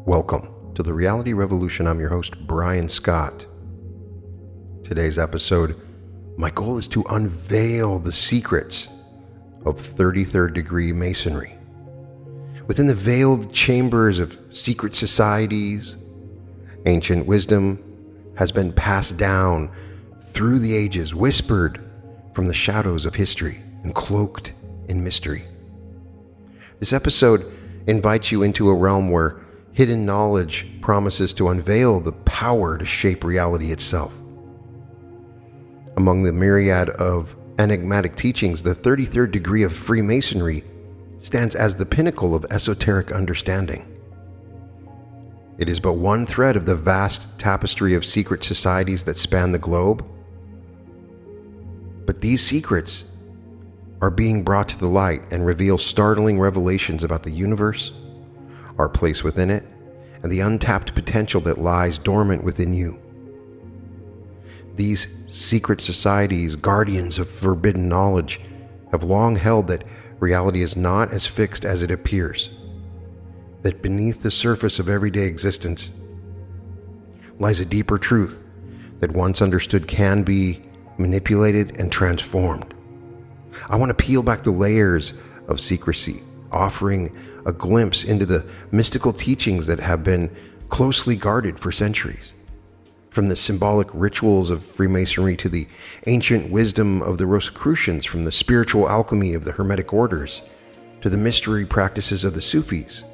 Welcome to the Reality Revolution. I'm your host, Brian Scott. Today's episode, my goal is to unveil the secrets of 33rd degree Masonry. Within the veiled chambers of secret societies, ancient wisdom has been passed down through the ages, whispered from the shadows of history, and cloaked in mystery. This episode invites you into a realm where hidden knowledge promises to unveil the power to shape reality itself. Among the myriad of enigmatic teachings, the 33rd degree of Freemasonry stands as the pinnacle of esoteric understanding. It is but one thread of the vast tapestry of secret societies that span the globe. But these secrets are being brought to the light and reveal startling revelations about the universe, our place within it, and the untapped potential that lies dormant within you. These secret societies, guardians of forbidden knowledge, have long held that reality is not as fixed as it appears, that beneath the surface of everyday existence lies a deeper truth that once understood can be manipulated and transformed. I want to peel back the layers of secrecy, offering a glimpse into the mystical teachings that have been closely guarded for centuries. From the symbolic rituals of Freemasonry to the ancient wisdom of the Rosicrucians, from the spiritual alchemy of the Hermetic orders to the mystery practices of the Sufis.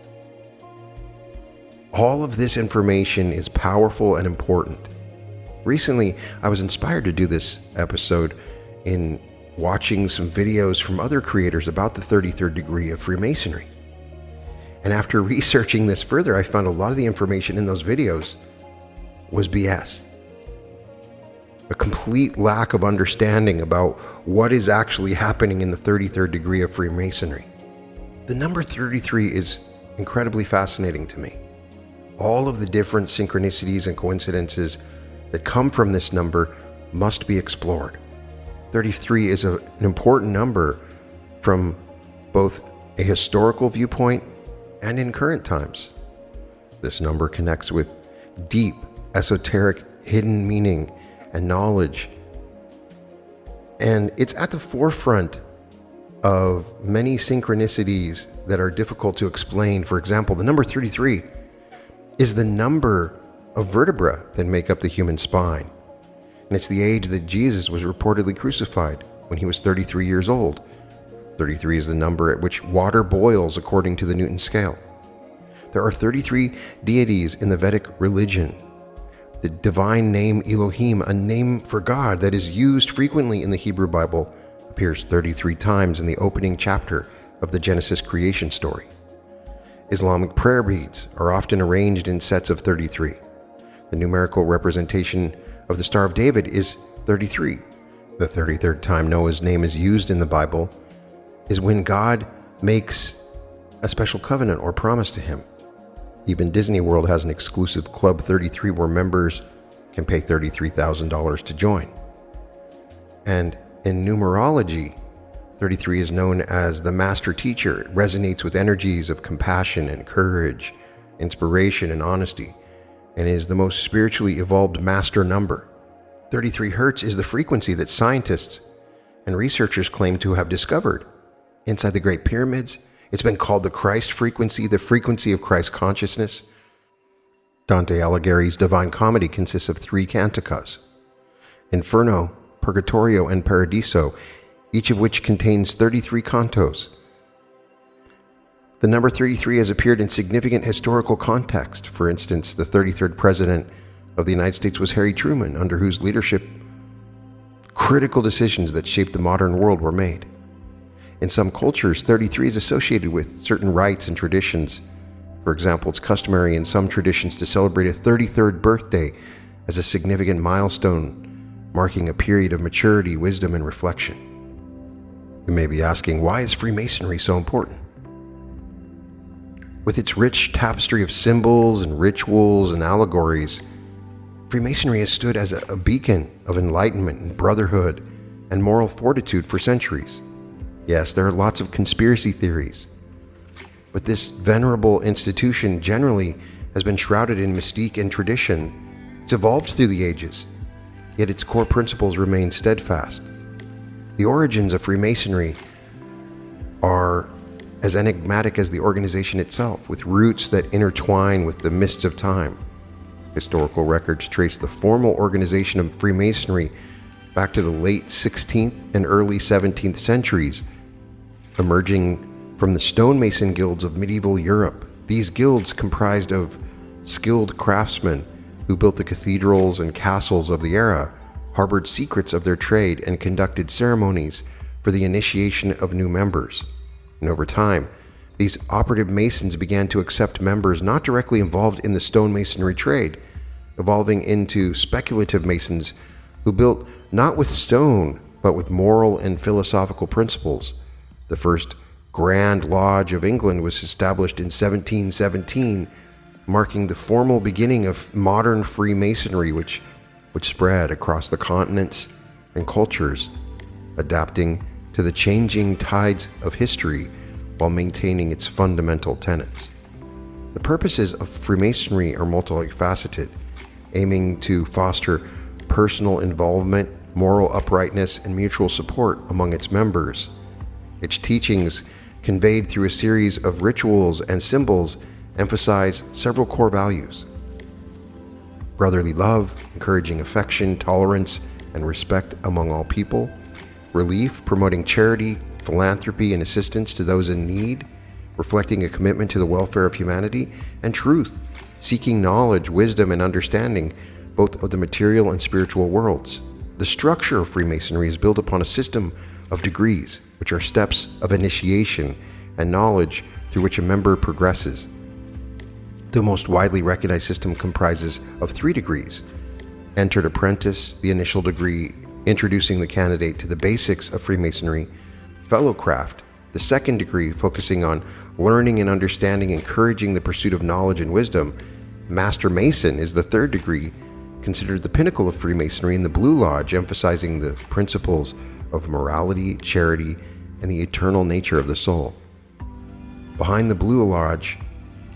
All of this information is powerful and important. Recently, I was inspired to do this episode in watching some videos from other creators about the 33rd degree of Freemasonry. And after researching this further, I found a lot of the information in those videos was BS. A complete lack of understanding about what is actually happening in the 33rd degree of Freemasonry. The number 33 is incredibly fascinating to me. All of the different synchronicities and coincidences that come from this number must be explored. 33 is an important number from both a historical viewpoint and in current times. This number connects with deep, esoteric, hidden meaning and knowledge. And it's at the forefront of many synchronicities that are difficult to explain. For example, the number 33 is the number of vertebrae that make up the human spine. And it's the age that Jesus was reportedly crucified, when he was 33 years old. 33 is the number at which water boils according to the Newton scale. There are 33 deities in the Vedic religion. The divine name Elohim, a name for God that is used frequently in the Hebrew Bible, appears 33 times in the opening chapter of the Genesis creation story. Islamic prayer beads are often arranged in sets of 33. The numerical representation of the Star of David is 33. The 33rd time Noah's name is used in the Bible is when God makes a special covenant or promise to him. Even Disney World has an exclusive Club 33 where members can pay $33,000 to join. And in numerology, 33 is known as the master teacher. It resonates with energies of compassion and courage, inspiration and honesty, and is the most spiritually evolved master number. 33 hertz is the frequency that scientists and researchers claim to have discovered. Inside the Great Pyramids, it's been called the Christ frequency, the frequency of Christ consciousness. Dante Alighieri's Divine Comedy consists of 3 canticas: Inferno, Purgatorio, and Paradiso, each of which contains 33 cantos. The number 33 has appeared in significant historical context. For instance, the 33rd president of the United States was Harry Truman, under whose leadership critical decisions that shaped the modern world were made. In some cultures, 33 is associated with certain rites and traditions. For example, it's customary in some traditions to celebrate a 33rd birthday as a significant milestone, marking a period of maturity, wisdom, and reflection. You may be asking, why is Freemasonry so important? With its rich tapestry of symbols and rituals and allegories, Freemasonry has stood as a beacon of enlightenment and brotherhood and moral fortitude for centuries. Yes, there are lots of conspiracy theories, but this venerable institution generally has been shrouded in mystique and tradition. It's evolved through the ages, yet its core principles remain steadfast. The origins of Freemasonry are as enigmatic as the organization itself, with roots that intertwine with the mists of time. Historical records trace the formal organization of Freemasonry back to the late 16th and early 17th centuries, emerging from the stonemason guilds of medieval Europe. These guilds, comprised of skilled craftsmen who built the cathedrals and castles of the era, harbored secrets of their trade and conducted ceremonies for the initiation of new members. And over time, these operative masons began to accept members not directly involved in the stonemasonry trade, evolving into speculative masons who built not with stone, but with moral and philosophical principles. The first Grand Lodge of England was established in 1717, marking the formal beginning of modern Freemasonry, which spread across the continents and cultures, adapting to the changing tides of history while maintaining its fundamental tenets. The purposes of Freemasonry are multifaceted, aiming to foster personal involvement, moral uprightness, and mutual support among its members. Its teachings, conveyed through a series of rituals and symbols, emphasize several core values: brotherly love, encouraging affection, tolerance, and respect among all people; relief, promoting charity, philanthropy, and assistance to those in need, reflecting a commitment to the welfare of humanity; and truth, seeking knowledge, wisdom, and understanding, both of the material and spiritual worlds. The structure of Freemasonry is built upon a system of degrees, which are steps of initiation and knowledge through which a member progresses. The most widely recognized system comprises of 3 degrees: entered apprentice, the initial degree introducing the candidate to the basics of Freemasonry; fellowcraft, the second degree focusing on learning and understanding, encouraging the pursuit of knowledge and wisdom; master mason is the third degree, considered the pinnacle of Freemasonry; in the Blue Lodge, emphasizing the principles of morality, charity, and the eternal nature of the soul. Behind the Blue Lodge,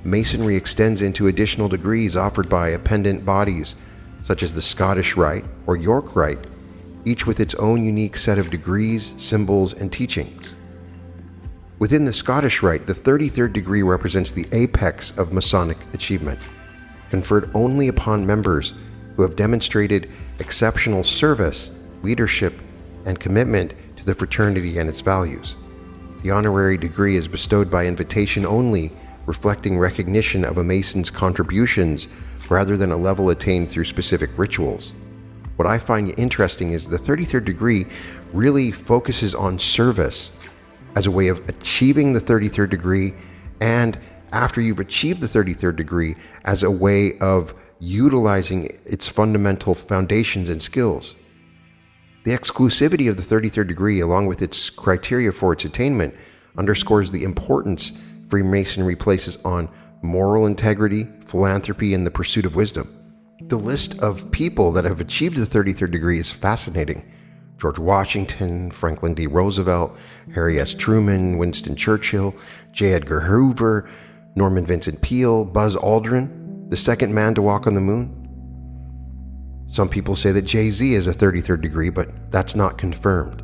Masonry extends into additional degrees offered by appendant bodies, such as the Scottish Rite or York Rite, each with its own unique set of degrees, symbols, and teachings. Within the Scottish Rite, the 33rd degree represents the apex of Masonic achievement, conferred only upon members who have demonstrated exceptional service, leadership, and commitment to the fraternity and its values. The honorary degree is bestowed by invitation only, reflecting recognition of a Mason's contributions rather than a level attained through specific rituals. What I find interesting is the 33rd degree really focuses on service as a way of achieving the 33rd degree, and after you've achieved the 33rd degree, as a way of utilizing its fundamental foundations and skills. The exclusivity of the 33rd degree, along with its criteria for its attainment, underscores the importance Freemasonry places on moral integrity, philanthropy, and the pursuit of wisdom. The list of people that have achieved the 33rd degree is fascinating. George Washington, Franklin D. Roosevelt, Harry S. Truman, Winston Churchill, J. Edgar Hoover, Norman Vincent Peale, Buzz Aldrin, the second man to walk on the moon. Some people say that Jay-Z is a 33rd degree, but that's not confirmed.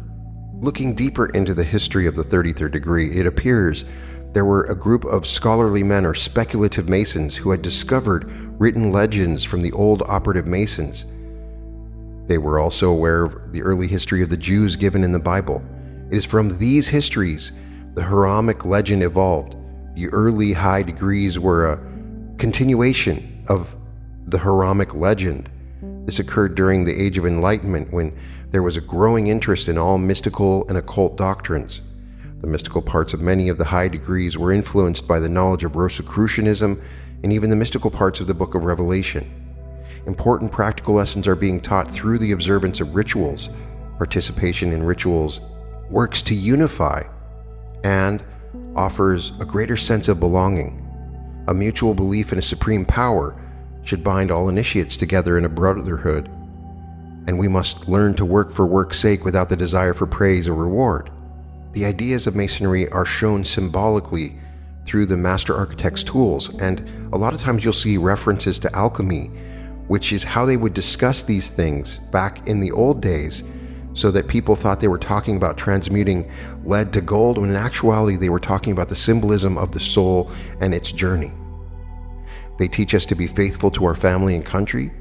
Looking deeper into the history of the 33rd degree, it appears there were a group of scholarly men or speculative Masons who had discovered written legends from the old operative Masons. They were also aware of the early history of the Jews given in the Bible. It is from these histories the Hermetic legend evolved. The early high degrees were a continuation of the Hermetic legend. This occurred during the Age of Enlightenment, when there was a growing interest in all mystical and occult doctrines. The mystical parts of many of the high degrees were influenced by the knowledge of Rosicrucianism and even the mystical parts of the Book of Revelation. Important practical lessons are being taught through the observance of rituals. Participation in rituals works to unify and offers a greater sense of belonging. A mutual belief in a supreme power should bind all initiates together in a brotherhood, and we must learn to work for work's sake without the desire for praise or reward. The ideas of Masonry are shown symbolically through the master architect's tools. And a lot of times you'll see references to alchemy, which is how they would discuss these things back in the old days, so that people thought they were talking about transmuting lead to gold, when in actuality they were talking about the symbolism of the soul and its journey. They teach us to be faithful to our family and country.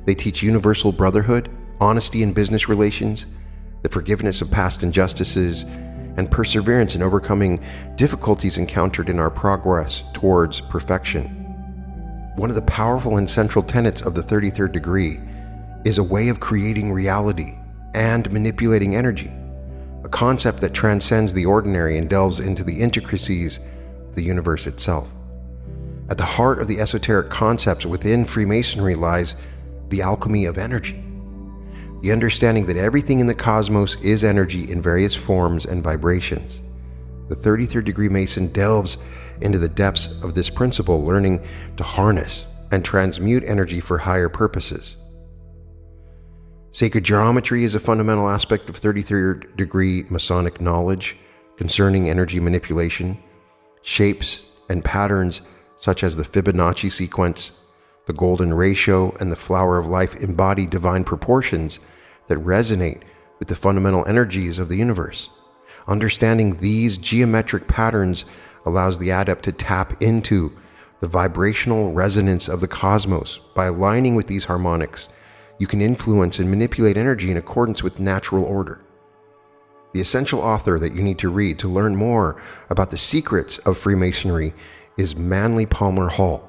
They teach universal brotherhood, honesty in business relations, the forgiveness of past injustices, and perseverance in overcoming difficulties encountered in our progress towards perfection. One of the powerful and central tenets of the 33rd degree is a way of creating reality and manipulating energy, a concept that transcends the ordinary and delves into the intricacies of the universe itself. At the heart of the esoteric concepts within Freemasonry lies the alchemy of energy, the understanding that everything in the cosmos is energy in various forms and vibrations. The 33rd degree Mason delves into the depths of this principle, learning to harness and transmute energy for higher purposes. Sacred geometry is a fundamental aspect of 33rd degree Masonic knowledge concerning energy manipulation. Shapes and patterns such as the Fibonacci sequence, the golden ratio, and the flower of life embody divine proportions that resonate with the fundamental energies of the universe. Understanding these geometric patterns allows the adept to tap into the vibrational resonance of the cosmos. By aligning with these harmonics, you can influence and manipulate energy in accordance with natural order. The essential author that you need to read to learn more about the secrets of Freemasonry is Manly Palmer Hall,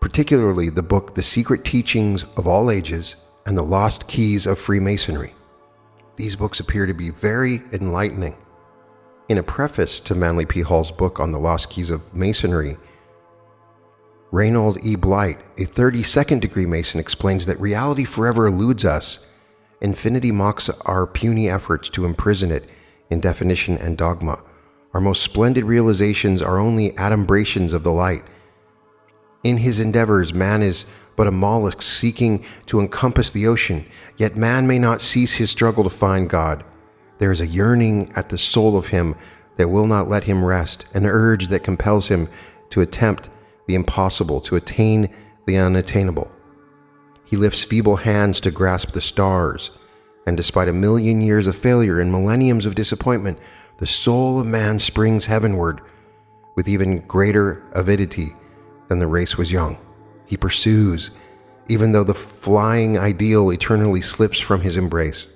particularly the book The Secret Teachings of All Ages and The Lost Keys of Freemasonry. These books appear to be very enlightening. In a preface to Manly P. Hall's book on the Lost Keys of Masonry, Reynold E. Blight, a 32nd degree Mason, explains that reality forever eludes us. Infinity mocks our puny efforts to imprison it in definition and dogma. Our most splendid realizations are only adumbrations of the light. In his endeavors, man is but a mollusk seeking to encompass the ocean, yet man may not cease his struggle to find God. There is a yearning at the soul of him that will not let him rest, an urge that compels him to attempt the impossible, to attain the unattainable. He lifts feeble hands to grasp the stars, and despite 1,000,000 years of failure and millenniums of disappointment, the soul of man springs heavenward with even greater avidity than the race was young. He pursues, even though the flying ideal eternally slips from his embrace.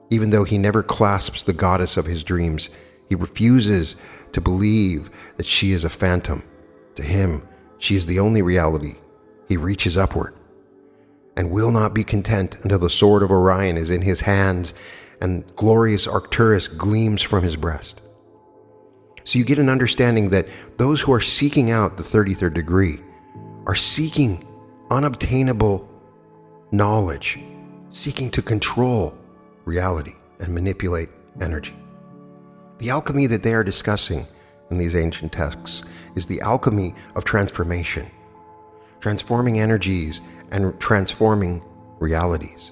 Even though he never clasps the goddess of his dreams, he refuses to believe that she is a phantom. To him, she is the only reality. He reaches upward and will not be content until the sword of Orion is in his hands and glorious Arcturus gleams from his breast. So you get an understanding that those who are seeking out the 33rd degree are seeking unobtainable knowledge, seeking to control reality and manipulate energy. The alchemy that they are discussing in these ancient texts is the alchemy of transformation, transforming energies and transforming realities.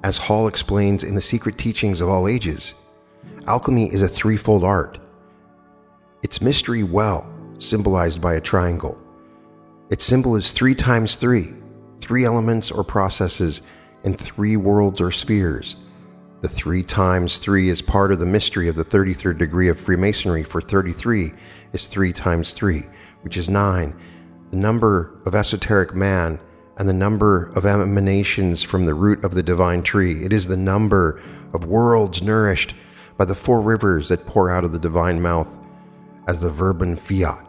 As Hall explains in The Secret Teachings of All Ages, alchemy is a threefold art. Its mystery well symbolized by a triangle. Its symbol is 3 times 3, 3 elements or processes in 3 worlds or spheres. The 3 times 3 is part of the mystery of the 33rd degree of Freemasonry, for 33 is 3 times 3, which is 9, the number of esoteric man and the number of emanations from the root of the divine tree. It is the number of worlds nourished by the 4 rivers that pour out of the divine mouth as the verbum fiat.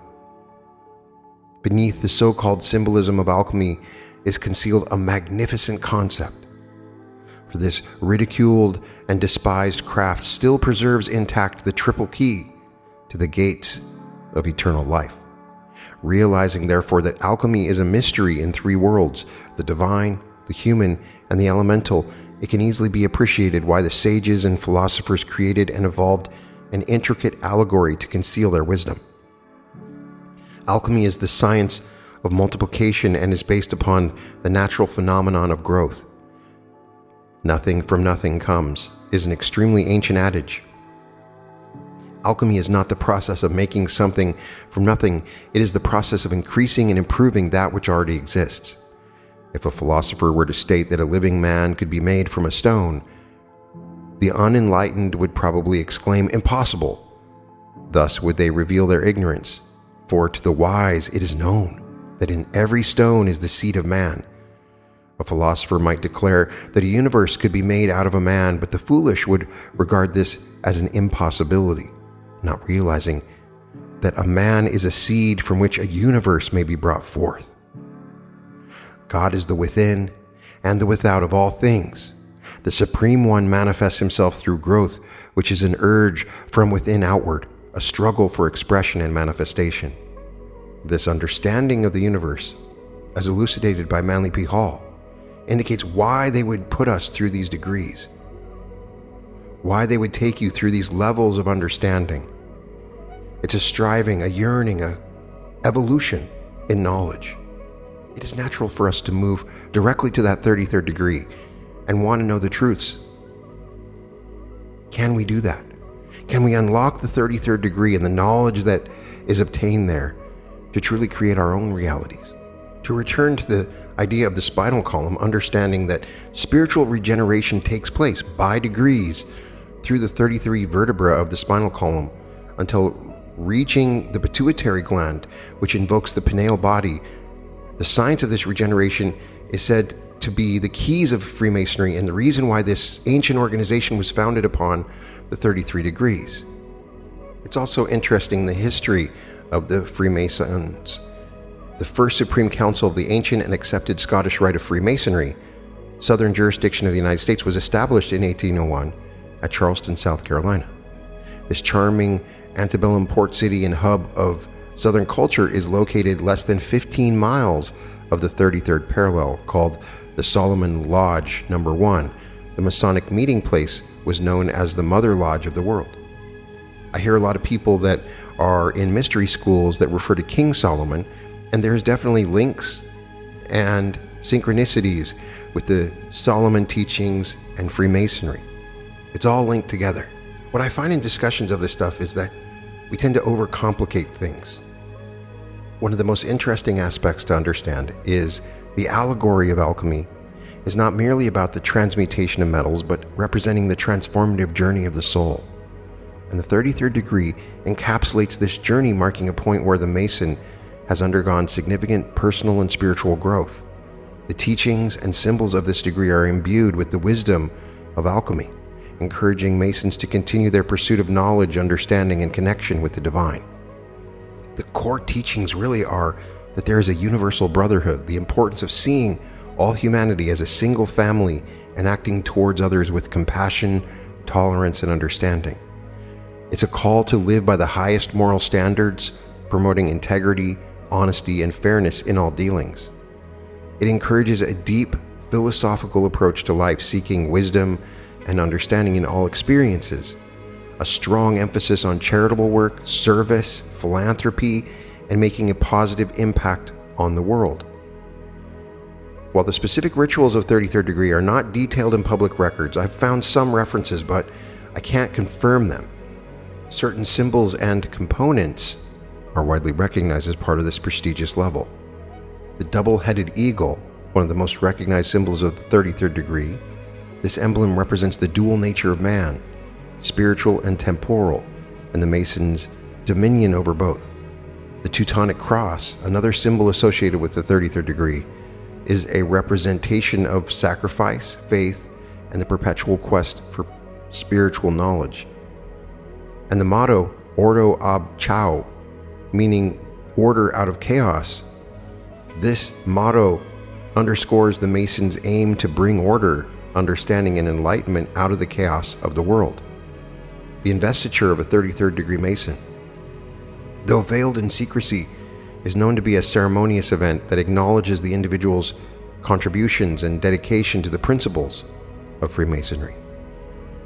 Beneath the so-called symbolism of alchemy is concealed a magnificent concept. For this ridiculed and despised craft still preserves intact the triple key to the gates of eternal life. Realizing, therefore, that alchemy is a mystery in 3 worlds, the divine, the human, and the elemental, it can easily be appreciated why the sages and philosophers created and evolved an intricate allegory to conceal their wisdom. Alchemy is the science of multiplication and is based upon the natural phenomenon of growth. Nothing from nothing comes is an extremely ancient adage. Alchemy is not the process of making something from nothing. It is the process of increasing and improving that which already exists. If a philosopher were to state that a living man could be made from a stone, the unenlightened would probably exclaim, "Impossible." Thus would they reveal their ignorance. For to the wise it is known that in every stone is the seed of man. A philosopher might declare that a universe could be made out of a man, but the foolish would regard this as an impossibility, not realizing that a man is a seed from which a universe may be brought forth. God is the within and the without of all things. The Supreme One manifests himself through growth, which is an urge from within outward, a struggle for expression and manifestation. This understanding of the universe, as elucidated by Manly P. Hall, indicates why they would put us through these degrees, why they would take you through these levels of understanding. It's a striving, a yearning, a evolution in knowledge. It is natural for us to move directly to that 33rd degree and want to know the truths. Can we do that? Can we unlock the 33rd degree and the knowledge that is obtained there to truly create our own realities? To return to the idea of the spinal column, understanding that spiritual regeneration takes place by degrees through the 33 vertebrae of the spinal column until reaching the pituitary gland, which invokes the pineal body. The science of this regeneration is said to be the keys of Freemasonry and the reason why this ancient organization was founded upon the 33 degrees. It's also interesting the history of the Freemasons. The first Supreme Council of the ancient and accepted Scottish Rite of Freemasonry, southern jurisdiction of the United States, was established in 1801 at Charleston, South Carolina. This charming antebellum port city and hub of Southern culture is located less than 15 miles of the 33rd parallel, called the Solomon Lodge No. 1. The Masonic meeting place was known as the Mother Lodge of the world. I hear a lot of people that are in mystery schools that refer to King Solomon, and there's definitely links and synchronicities with the Solomon teachings and Freemasonry. It's all linked together. What I find in discussions of this stuff is that we tend to overcomplicate things. One of the most interesting aspects to understand is the allegory of alchemy is not merely about the transmutation of metals, but representing the transformative journey of the soul. And the 33rd degree encapsulates this journey, marking a point where the Mason has undergone significant personal and spiritual growth. The teachings and symbols of this degree are imbued with the wisdom of alchemy, encouraging Masons to continue their pursuit of knowledge, understanding, and connection with the divine. The core teachings really are that there is a universal brotherhood, the importance of seeing all humanity as a single family and acting towards others with compassion, tolerance, and understanding. It's a call to live by the highest moral standards, promoting integrity, honesty, and fairness in all dealings. It encourages a deep philosophical approach to life, seeking wisdom and understanding in all experiences, a strong emphasis on charitable work, service, philanthropy, and making a positive impact on the world. While the specific rituals of 33rd degree are not detailed in public records, I've found some references, but I can't confirm them. Certain symbols and components are widely recognized as part of this prestigious level. The double-headed eagle, one of the most recognized symbols of the 33rd degree, this emblem represents the dual nature of man, spiritual and temporal, and the Mason's dominion over both. The Teutonic cross, another symbol associated with the 33rd degree, is a representation of sacrifice, faith, and the perpetual quest for spiritual knowledge. And the motto, Ordo ab Chao, meaning order out of chaos. This motto underscores the Masons' aim to bring order, understanding, and enlightenment out of the chaos of the world. The investiture of a 33rd degree Mason, though veiled in secrecy, is known to be a ceremonious event that acknowledges the individual's contributions and dedication to the principles of Freemasonry.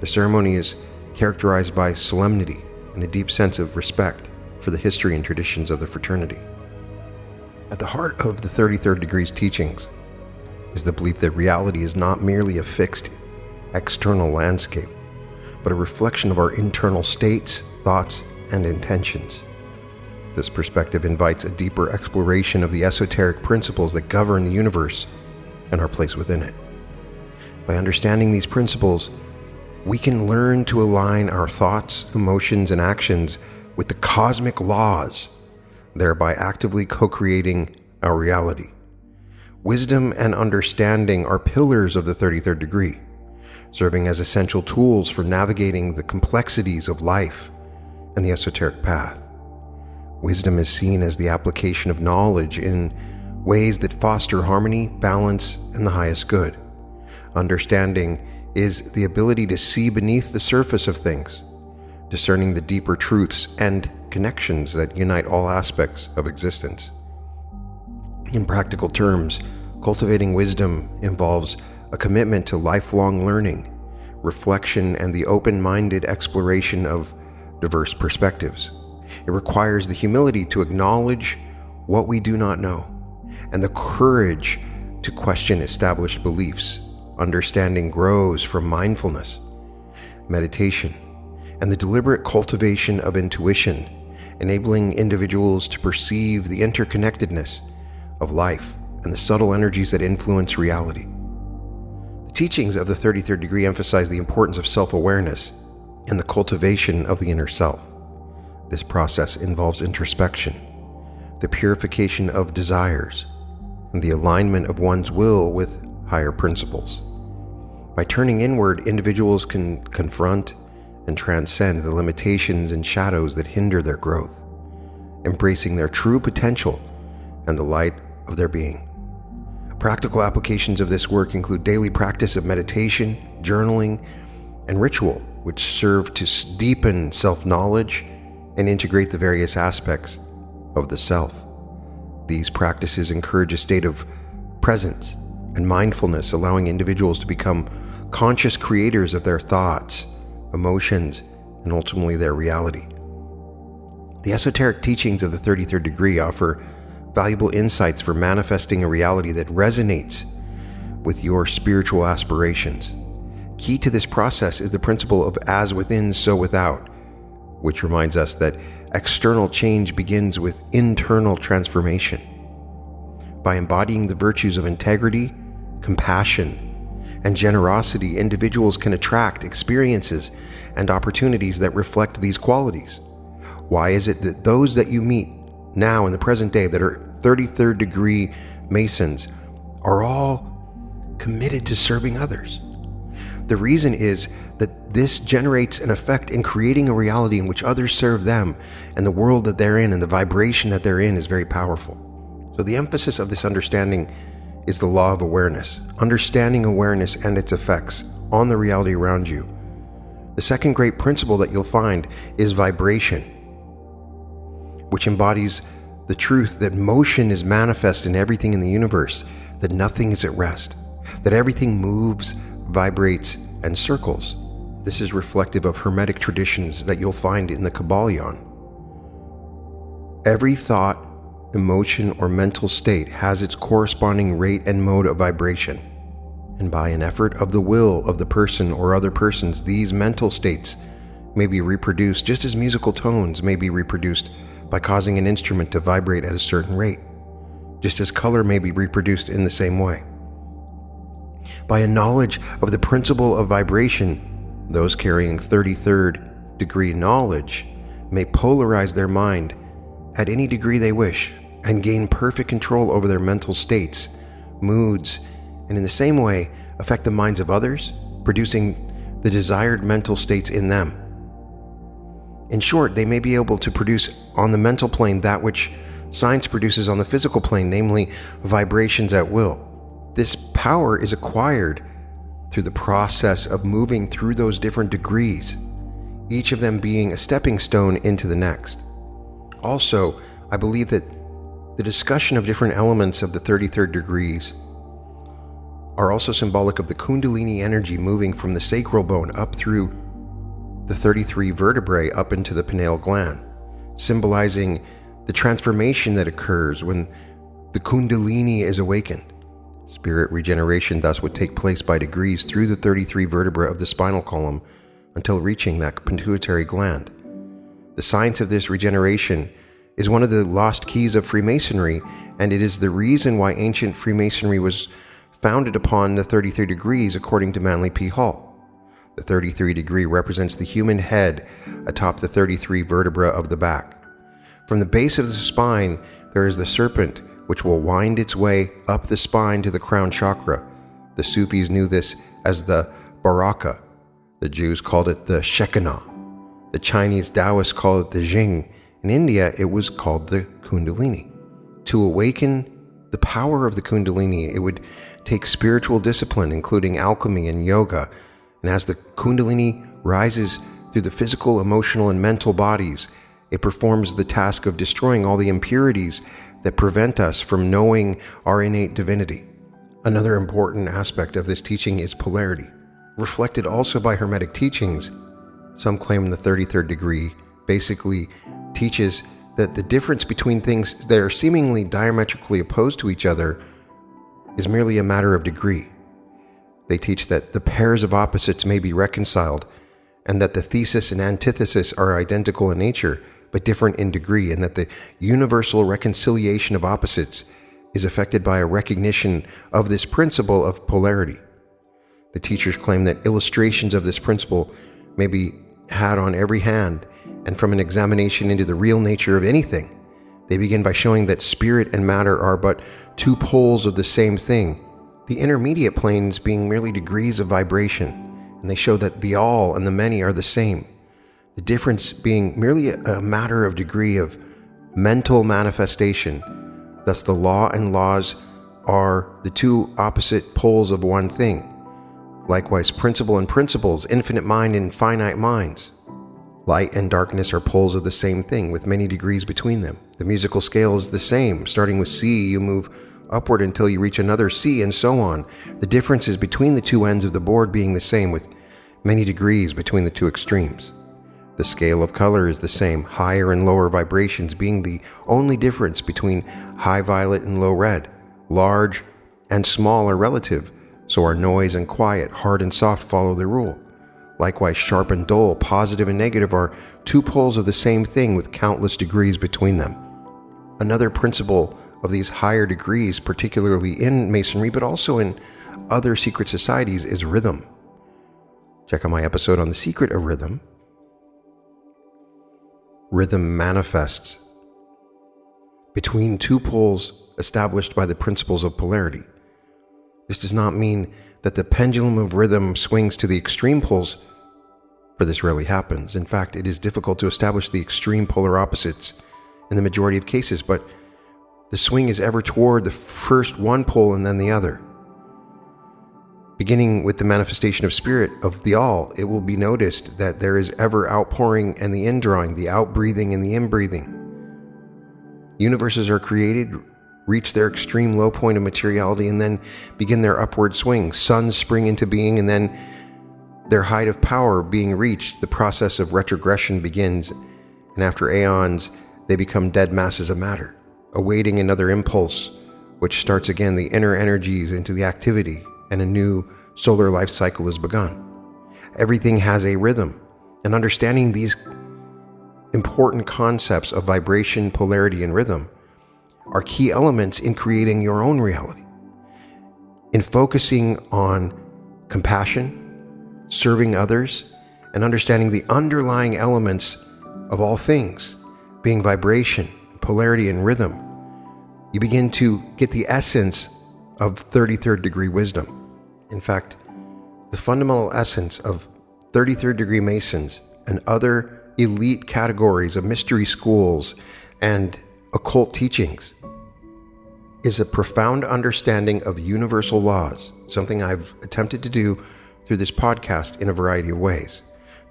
The ceremony is characterized by solemnity and a deep sense of respect for the history and traditions of the fraternity. At the heart of the 33rd degree's teachings is the belief that reality is not merely a fixed external landscape, but a reflection of our internal states, thoughts, and intentions. This perspective invites a deeper exploration of the esoteric principles that govern the universe and our place within it. By understanding these principles, we can learn to align our thoughts, emotions, and actions with the cosmic laws, thereby actively co-creating our reality. Wisdom and understanding are pillars of the 33rd degree, serving as essential tools for navigating the complexities of life and the esoteric path. Wisdom is seen as the application of knowledge in ways that foster harmony, balance, and the highest good. Understanding is the ability to see beneath the surface of things, discerning the deeper truths and connections that unite all aspects of existence. In practical terms, cultivating wisdom involves a commitment to lifelong learning, reflection, and the open-minded exploration of diverse perspectives. It requires the humility to acknowledge what we do not know, and the courage to question established beliefs. Understanding grows from mindfulness, meditation, and the deliberate cultivation of intuition, enabling individuals to perceive the interconnectedness of life and the subtle energies that influence reality. The teachings of the 33rd degree emphasize the importance of self-awareness and the cultivation of the inner self. This process involves introspection, the purification of desires, and the alignment of one's will with higher principles. By turning inward, individuals can confront and transcend the limitations and shadows that hinder their growth, embracing their true potential and the light of their being. Practical applications of this work include daily practice of meditation, journaling, and ritual, which serve to deepen self-knowledge and integrate the various aspects of the self. These practices encourage a state of presence and mindfulness, allowing individuals to become conscious creators of their thoughts, emotions, and ultimately their reality. The esoteric teachings of the 33rd degree offer valuable insights for manifesting a reality that resonates with your spiritual aspirations. Key to this process is the principle of as within, so without, which reminds us that external change begins with internal transformation. By embodying the virtues of integrity, compassion, and generosity, individuals can attract experiences and opportunities that reflect these qualities. Why is it that those that you meet now in the present day that are 33rd degree Masons are all committed to serving others? The reason is that this generates an effect in creating a reality in which others serve them, and the world that they're in and the vibration that they're in is very powerful. So the emphasis of this understanding is the law of awareness, understanding awareness and its effects on the reality around you. The second great principle that you'll find is vibration, which embodies the truth that motion is manifest in everything in the universe, that nothing is at rest, that everything moves, vibrates, and circles. This is reflective of Hermetic traditions that you'll find in the Kabbalion. Every thought, emotion, or mental state has its corresponding rate and mode of vibration, and by an effort of the will of the person or other persons, these mental states may be reproduced just as musical tones may be reproduced by causing an instrument to vibrate at a certain rate, just as color may be reproduced in the same way. By a knowledge of the principle of vibration, those carrying 33rd degree knowledge may polarize their mind at any degree they wish and gain perfect control over their mental states, moods, and in the same way affect the minds of others, producing the desired mental states in them. In short, they may be able to produce on the mental plane that which science produces on the physical plane, namely vibrations at will. This power is acquired through the process of moving through those different degrees, each of them being a stepping stone into the next. Also, I believe that the discussion of different elements of the 33rd degrees are also symbolic of the Kundalini energy moving from the sacral bone up through the 33 vertebrae up into the pineal gland, symbolizing the transformation that occurs when the Kundalini is awakened. Spirit regeneration thus would take place by degrees through the 33 vertebrae of the spinal column until reaching that pituitary gland. The science of this regeneration is one of the lost keys of Freemasonry, and it is the reason why ancient Freemasonry was founded upon the 33 degrees according to Manly P. Hall. The 33 degree represents the human head atop the 33 vertebrae of the back. From the base of the spine, there is the serpent, which will wind its way up the spine to the crown chakra. The Sufis knew this as the Baraka. The Jews called it the Shekinah. The Chinese Taoists call it the Jing. In India, it was called the Kundalini. To awaken the power of the Kundalini, it would take spiritual discipline, including alchemy and yoga. And as the Kundalini rises through the physical, emotional, and mental bodies, it performs the task of destroying all the impurities that prevent us from knowing our innate divinity. Another important aspect of this teaching is polarity, reflected also by Hermetic teachings. Some claim the 33rd degree basically teaches that the difference between things that are seemingly diametrically opposed to each other is merely a matter of degree. They teach that the pairs of opposites may be reconciled, and that the thesis and antithesis are identical in nature, but different in degree, and that the universal reconciliation of opposites is affected by a recognition of this principle of polarity. The teachers claim that illustrations of this principle may be had on every hand, and from an examination into the real nature of anything, they begin by showing that spirit and matter are but two poles of the same thing, the intermediate planes being merely degrees of vibration, and they show that the all and the many are the same, the difference being merely a matter of degree of mental manifestation. Thus the law and laws are the two opposite poles of one thing. Likewise, principle and principles, infinite mind and finite minds. Light and darkness are poles of the same thing, with many degrees between them. The musical scale is the same. Starting with C, you move upward until you reach another C, and so on. The difference is between the two ends of the board being the same, with many degrees between the two extremes. The scale of color is the same, higher and lower vibrations being the only difference between high violet and low red. Large and small are relative, so are noise and quiet, hard and soft follow the rule. Likewise, sharp and dull, positive and negative are two poles of the same thing with countless degrees between them. Another principle of these higher degrees, particularly in Masonry, but also in other secret societies, is rhythm. Check out my episode on the secret of rhythm. Rhythm manifests between two poles established by the principles of polarity. This does not mean that the pendulum of rhythm swings to the extreme poles, for this rarely happens. In fact, it is difficult to establish the extreme polar opposites in the majority of cases, but the swing is ever toward the first one pole and then the other. Beginning with the manifestation of spirit of the all, it will be noticed that there is ever outpouring and the indrawing, the outbreathing and the inbreathing. Universes are created, reach their extreme low point of materiality, and then begin their upward swing. Suns spring into being, and then their height of power being reached, the process of retrogression begins, and after aeons, they become dead masses of matter, awaiting another impulse, which starts again the inner energies into the activity, and a new solar life cycle is begun. Everything has a rhythm, and understanding these important concepts of vibration, polarity, and rhythm are key elements in creating your own reality. In focusing on compassion, serving others, and understanding the underlying elements of all things, being vibration, polarity, and rhythm, you begin to get the essence of 33rd degree wisdom. In fact, the fundamental essence of 33rd degree Masons and other elite categories of mystery schools and occult teachings is a profound understanding of universal laws, something I've attempted to do through this podcast in a variety of ways.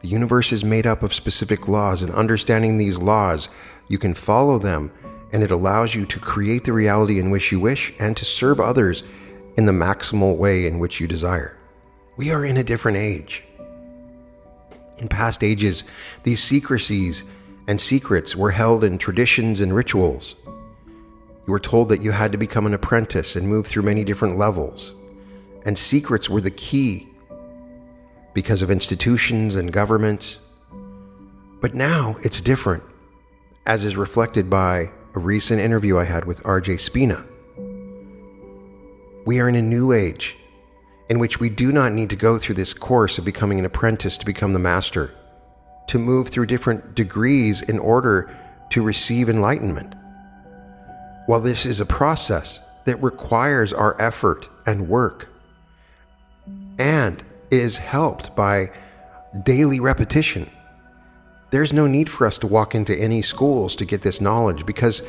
The universe is made up of specific laws, and understanding these laws, you can follow them, and it allows you to create the reality in which you wish and to serve others in the maximal way in which you desire. We are in a different age. In past ages, these secrecies and secrets were held in traditions and rituals. You were told that you had to become an apprentice and move through many different levels, and secrets were the key, because of institutions and governments. But now it's different, as is reflected by a recent interview I had with R.J. Spina. We are in a new age in which we do not need to go through this course of becoming an apprentice to become the master, to move through different degrees in order to receive enlightenment. While this is a process that requires our effort and work, and is helped by daily repetition, there's no need for us to walk into any schools to get this knowledge, because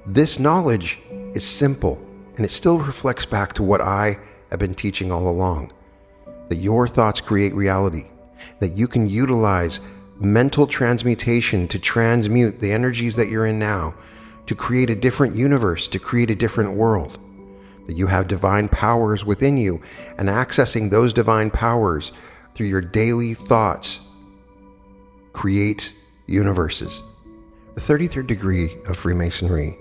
this knowledge is simple and it still reflects back to what I have been teaching all along, that your thoughts create reality, that you can utilize mental transmutation to transmute the energies that you're in now to create a different universe, to create a different world, that you have divine powers within you, and accessing those divine powers through your daily thoughts creates universes. The 33rd degree of Freemasonry,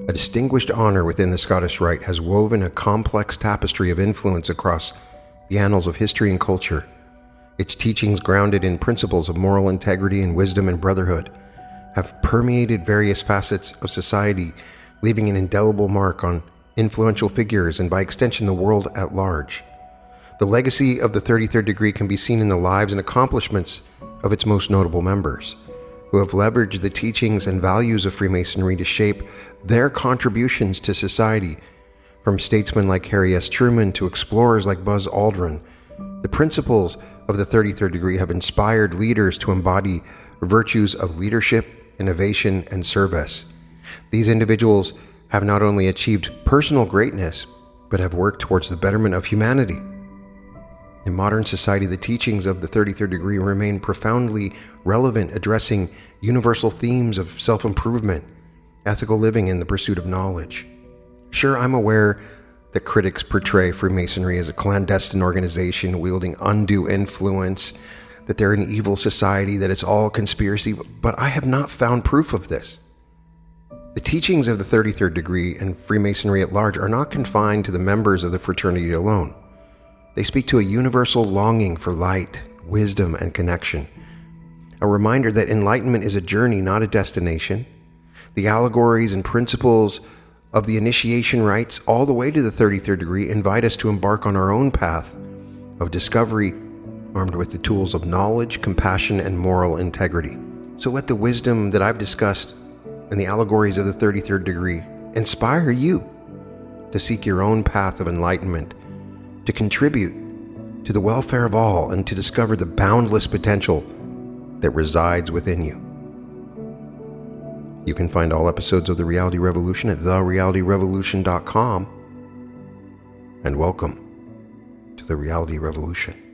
a distinguished honor within the Scottish Rite, has woven a complex tapestry of influence across the annals of history and culture. Its teachings, grounded in principles of moral integrity and wisdom and brotherhood, have permeated various facets of society, leaving an indelible mark on influential figures and by extension the world at large. The legacy of the 33rd degree can be seen in the lives and accomplishments of its most notable members, who have leveraged the teachings and values of Freemasonry to shape their contributions to society, from statesmen like Harry S. Truman to explorers like Buzz Aldrin. The principles of the 33rd degree have inspired leaders to embody virtues of leadership, innovation, and service. These individuals have not only achieved personal greatness, but have worked towards the betterment of humanity. In modern society, the teachings of the 33rd degree remain profoundly relevant, addressing universal themes of self-improvement, ethical living, and the pursuit of knowledge. Sure, I'm aware that critics portray Freemasonry as a clandestine organization wielding undue influence, that they're an evil society, that it's all conspiracy, but I have not found proof of this. The teachings of the 33rd degree and Freemasonry at large are not confined to the members of the fraternity alone. They speak to a universal longing for light, wisdom, and connection. A reminder that enlightenment is a journey, not a destination. The allegories and principles of the initiation rites, all the way to the 33rd degree, invite us to embark on our own path of discovery, armed with the tools of knowledge, compassion, and moral integrity. So let the wisdom that I've discussed and the allegories of the 33rd degree inspire you to seek your own path of enlightenment, to contribute to the welfare of all, and to discover the boundless potential that resides within you. You can find all episodes of The Reality Revolution at therealityrevolution.com. And welcome to The Reality Revolution.